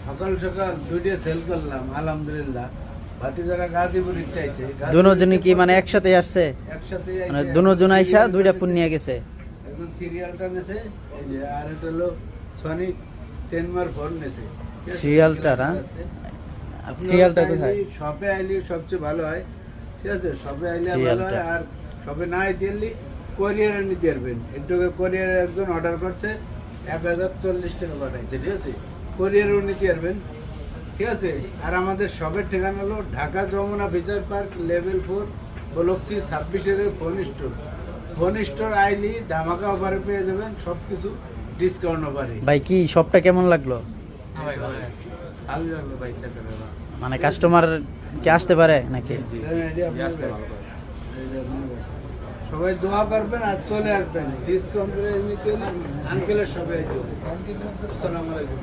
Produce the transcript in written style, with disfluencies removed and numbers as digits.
সকাল সকাল দুইটা সেল করলাম আলহামদুলিল্লাহ। ভাতিজারা গাজীপুর চাইছে, দুজনে কি মানে একসাথে আসছে? একসাথে মানে দুজন আইসা দুইটা ফোন নিয়ে গেছে। একদম সিরিয়ালটা নেছে, এই যে আর এটা হলো সনি 10 মার ফোন নেছে। সিরিয়ালটা না? সিরিয়ালটা কোথায়? শপে আইলে সবচেয়ে ভালো হয়, ঠিক আছে? শপে আইলে ভালো সিরিয়ালটা। হয়। আর শপে না দিলি কোরিয়ারে নিতে পারবেন। একটু কোরিয়ারে একজন অর্ডার করছে 1040 টাকা পাঠাইছে, ঠিক আছে? কোরিয়ারেও নিতে পারবেন, ঠিক আছে? আর আমাদের শপের ঠিকানা হলো Dhaka Jamuna Future Park level 4 block C 26 phone store. Phone store আইলি ধামাকা অফারে পেয়ে যাবেন সব কিছু, ডিসকাউন্ট অফারে। ভাই কি শপটা কেমন লাগলো? ভালো লাগলো ভাই, চাকরি মানে কাস্টমার কি আসতে পারে নাকি? সবাই দোয়া করবেন আর চলে আসবেন, ডিসকাউন্ট করে নিতে আঙ্কেলের সবাই। আসসালামু আলাইকুম।